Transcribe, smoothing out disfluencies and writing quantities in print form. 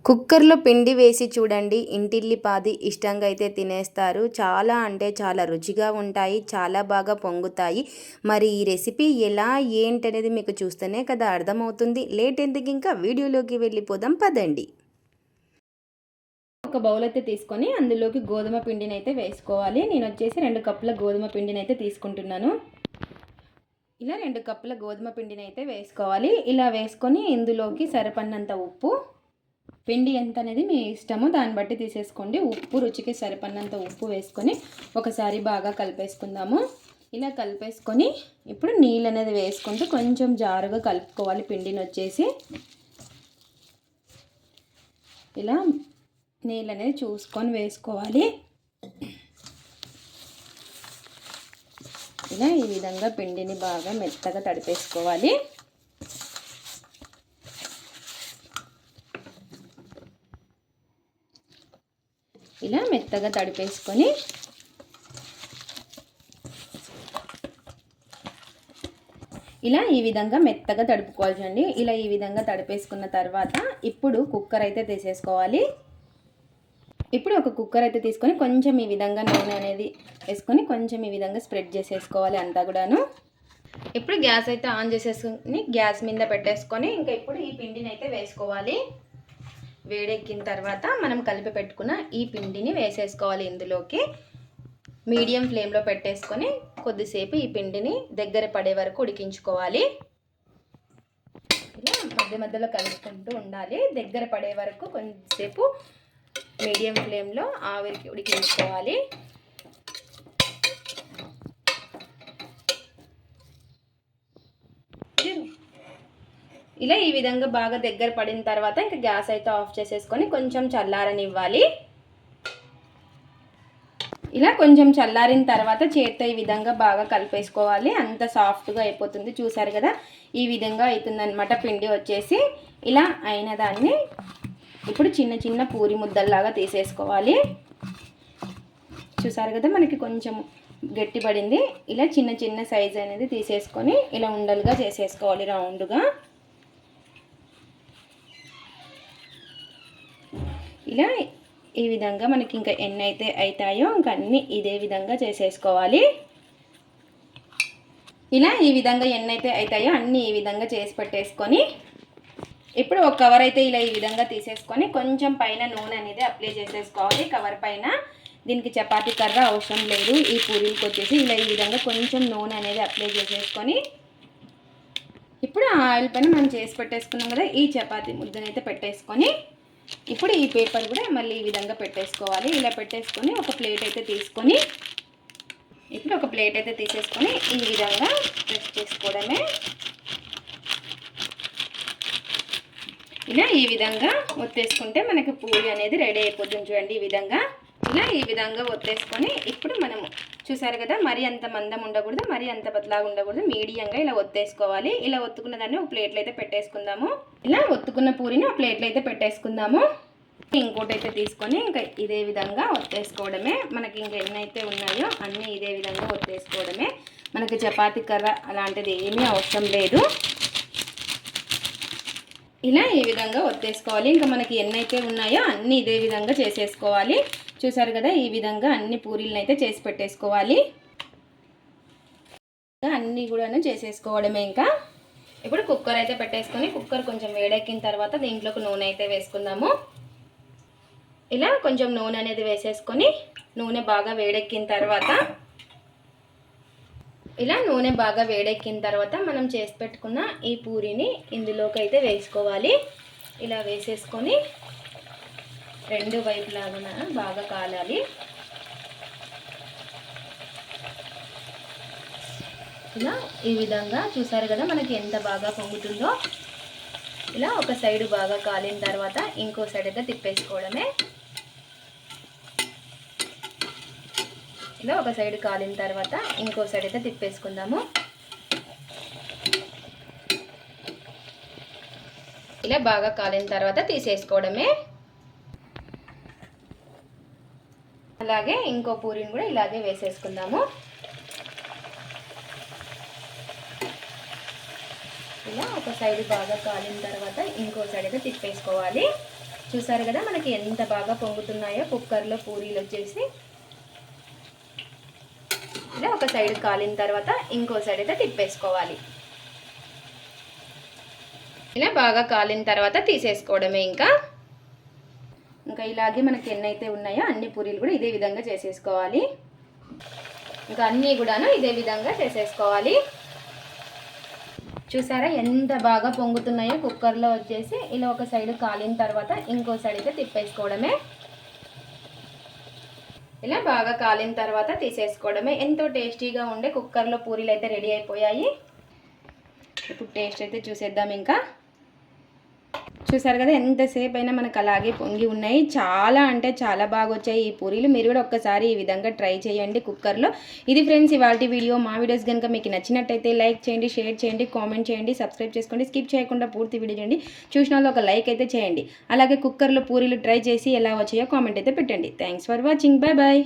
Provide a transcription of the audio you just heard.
కుక్కర్లో పిండి వేసి చూడండి, ఇంటిల్లిపాది ఇష్టంగా అయితే తినేస్తారు. చాలా అంటే చాలా రుచిగా ఉంటాయి, చాలా బాగా పొంగుతాయి. మరి ఈ రెసిపీ ఎలా ఏంటనేది మీకు చూస్తేనే కదా అర్థమవుతుంది. లేట్ ఎందుకు, ఇంకా వీడియోలోకి వెళ్ళిపోదాం పదండి. ఒక బౌల్ అయితే తీసుకొని అందులోకి గోధుమ పిండిని అయితే వేసుకోవాలి. నేను వచ్చేసి 2 కప్పుల గోధుమ పిండిని అయితే తీసుకుంటున్నాను. ఇలా 2 కప్పుల గోధుమ పిండిని అయితే వేసుకోవాలి. ఇలా వేసుకొని ఇందులోకి సరిపడినంత ఉప్పు, పిండి ఎంత అనేది మీ ఇష్టము, దాన్ని బట్టి తీసేసుకోండి. ఉప్పు రుచికి సరిపడినంత ఉప్పు వేసుకొని ఒకసారి బాగా కలిపేసుకుందాము. ఇలా కలిపేసుకొని ఇప్పుడు నీళ్ళు అనేది వేసుకుంటూ కొంచెం జారుగా కలుపుకోవాలి. పిండిని వచ్చేసి ఇలా నీళ్ళు అనేది చూసుకొని వేసుకోవాలి. ఇలా ఈ విధంగా పిండిని బాగా మెత్తగా తడిపేసుకోవాలి. ఇలా మెత్తగా తడిపేసుకొని ఇలా ఈ విధంగా మెత్తగా తడుపుకోవాలండి. ఇలా ఈ విధంగా తడిపేసుకున్న తర్వాత ఇప్పుడు కుక్కర్ అయితే తీసేసుకోవాలి. ఇప్పుడు ఒక కుక్కర్ అయితే తీసుకొని కొంచెం ఈ విధంగా నూనె అనేది వేసుకొని కొంచెం ఈ విధంగా స్ప్రెడ్ చేసేసుకోవాలి అంతా కూడాను. ఇప్పుడు గ్యాస్ అయితే ఆన్ చేసేసుకొని గ్యాస్ మీద పెట్టేసుకొని ఇంకా ఇప్పుడు ఈ పిండిని అయితే వేసుకోవాలి. వేడెక్కిన తర్వాత మనం కలిపి పెట్టుకున్న ఈ పిండిని వేసేసుకోవాలి. ఇందులోకి మీడియం ఫ్లేమ్లో పెట్టేసుకొని కొద్దిసేపు ఈ పిండిని దగ్గర పడే వరకు ఉడికించుకోవాలి. ఇలా మధ్య మధ్యలో కలుపుకుంటూ ఉండాలి. దగ్గర పడే వరకు కొంచెంసేపు మీడియం ఫ్లేమ్లో ఆవిరికి ఉడికించుకోవాలి. ఇలా ఈ విధంగా బాగా దగ్గర పడిన తర్వాత ఇంకా గ్యాస్ అయితే ఆఫ్ చేసేసుకొని కొంచెం చల్లారనివ్వాలి. ఇలా కొంచెం చల్లారిన తర్వాత చేత్తో ఈ విధంగా బాగా కలిపేసుకోవాలి. అంత సాఫ్ట్గా అయిపోతుంది. చూసారు కదా, ఈ విధంగా అవుతుందన్నమాట పిండి వచ్చేసి. ఇలా అయిన దాన్ని ఇప్పుడు చిన్న చిన్న పూరి ముద్దల్లాగా తీసేసుకోవాలి. చూసారు కదా, మనకి కొంచెం గట్టిపడింది. ఇలా చిన్న చిన్న సైజ్ అనేది తీసేసుకొని ఇలా ఉండలుగా చేసేసుకోవాలి రౌండ్గా. ఇలా ఈ విధంగా మనకి ఇంకా ఎన్ని అయితే అవుతాయో ఇంకా అన్నీ ఇదే విధంగా చేసేసుకోవాలి. ఇలా ఈ విధంగా ఎన్ని అయితే అవుతాయో అన్నీ ఈ విధంగా చేసి పెట్టేసుకొని ఇప్పుడు ఒక కవర్ అయితే ఇలా ఈ విధంగా తీసేసుకొని కొంచెం పైన నూనె అనేది అప్లై చేసేసుకోవాలి కవర్ పైన. దీనికి చపాతీ కర్ర అవసరం లేదు. ఈ పూరీలకు వచ్చేసి ఇలా ఈ విధంగా కొంచెం నూనె అనేది అప్లై చేసేసుకొని ఇప్పుడు ఆ ఆయిల్ పైన మనం చేసి పెట్టేసుకున్నాం కదా ఈ చపాతీ ముద్దనైతే పెట్టేసుకొని ఇప్పుడు ఈ పేపర్ కూడా మళ్ళీ ఈ విధంగా పెట్టేసుకోవాలి. ఇలా పెట్టేసుకొని ఒక ప్లేట్ అయితే తీసుకొని ఇప్పుడు ఒక ప్లేట్ అయితే తీసేసుకొని ఈ విధంగా ప్రెస్ చేసుకోవడమే. ఇలా ఈ విధంగా ఒత్తేసుకుంటే మనకి పూరి అనేది రెడీ అయిపోతుంది. చూడండి ఈ విధంగా. ఇలా ఈ విధంగా ఒత్తేసుకొని ఇప్పుడు మనము చూసారు కదా, మరీ అంత మందం ఉండకూడదు, మరీ అంత పతలాగా ఉండకూడదు, మీడియంగా ఇలా ఒత్తేసుకోవాలి. ఇలా ఒత్తుకున్న దాన్ని ఒక ప్లేట్లో అయితే పెట్టేసుకుందాము. ఇలా ఒత్తుకున్న పూరిని ఒక ప్లేట్లో అయితే పెట్టేసుకుందాము. ఇంకోటి అయితే తీసుకొని ఇంకా ఇదే విధంగా ఒత్తేసుకోవడమే. మనకి ఇంకా ఎన్నైతే ఉన్నాయో అన్నీ ఇదే విధంగా ఒత్తేసుకోవడమే. మనకి చపాతీ కర్ర అలాంటిది ఏమీ అవసరం లేదు. ఇలా ఈ విధంగా ఒత్తేసుకోవాలి. ఇంకా మనకి ఎన్నైతే ఉన్నాయో అన్నీ ఇదే విధంగా చేసేసుకోవాలి. చూసారు కదా, ఈ విధంగా అన్ని పూరీలను అయితే చేసి పెట్టేసుకోవాలి. అన్నీ కూడా చేసేసుకోవడమే. ఇంకా ఇప్పుడు కుక్కర్ అయితే పెట్టేసుకొని కుక్కర్ కొంచెం వేడెక్కిన తర్వాత దీంట్లోకి నూనె అయితే వేసుకుందాము. ఇలా కొంచెం నూనె అనేది వేసేసుకొని నూనె బాగా వేడెక్కిన తర్వాత మనం చేసి పెట్టుకున్న ఈ పూరీని ఇందులోకి అయితే వేసుకోవాలి. ఇలా వేసేసుకొని రెండు వైపులాగా బాగా కాలాలి. ఇలా ఈ విధంగా చూసారు కదా, మనకి ఎంత బాగా పొంగుతుందో. ఇలా ఒక సైడు బాగా కాలిన తర్వాత ఇంకో సైడ్ అయితే తిప్పేసుకోవడమే. ఇలా ఒక సైడ్ కాలిన తర్వాత ఇంకో సైడ్ అయితే తిప్పేసుకుందాము. ఇలా బాగా కాలిన తర్వాత తీసేసుకోవడమే. అలాగే ఇంకో పూరిని కూడా ఇలాగే వేసేసుకుందాము. ఇలా ఒక సైడ్ బాగా కాలిన తర్వాత ఇంకో సైడ్ అయితే తిప్పేసుకోవాలి. చూసారు కదా మనకి ఎంత బాగా పొంగుతున్నాయో కుక్కర్లో పూరీలు వచ్చేసి. ఇలా ఒక సైడ్ కాలిన తర్వాత ఇంకో సైడ్ అయితే తిప్పేసుకోవాలి. ఇలా బాగా కాలిన తర్వాత తీసేసుకోవడమే. ఇంకా ఇలాగే మనకి ఎన్నైతే ఉన్నాయో అన్ని పూరీలు కూడా ఇదే విధంగా చేసేసుకోవాలి. ఇంకా అన్నీ కూడాను ఇదే విధంగా చేసేసుకోవాలి. చూసారా ఎంత బాగా పొంగుతున్నాయో కుక్కర్లో వచ్చేసి. ఇలా ఒక సైడ్ కాలిన తర్వాత ఇంకో సైడ్ అయితే తిప్పేసుకోవడమే. ఇలా బాగా కాలిన తర్వాత తీసేసుకోవడమే. ఎంతో టేస్టీగా ఉండే కుక్కర్లో పూరీలు అయితే రెడీ అయిపోయాయి. ఇప్పుడు టేస్ట్ అయితే చూసేద్దాం. ఇంకా చూసారు కదా ఎంతసేపు అయినా మనకు అలాగే పొంగి ఉన్నాయి. చాలా అంటే చాలా బాగా వచ్చాయి ఈ పూరీలు. మీరు కూడా ఒక్కసారి ఈ విధంగా ట్రై చేయండి కుక్కర్లో. ఇది ఫ్రెండ్స్ ఇవాల్టి వీడియో. మా వీడియోస్ కనుక మీకు నచ్చినట్టయితే లైక్ చేయండి, షేర్ చేయండి, కామెంట్ చేయండి, సబ్స్క్రైబ్ చేసుకోండి. స్కిప్ చేయకుండా పూర్తి వీడియో చేయండి. చూసిన వాళ్ళు ఒక లైక్ అయితే చేయండి. అలాగే కుక్కర్లో పూరీలు ట్రై చేసి ఎలా వచ్చాయో కామెంట్ అయితే పెట్టండి. Thanks for watching. Bye bye.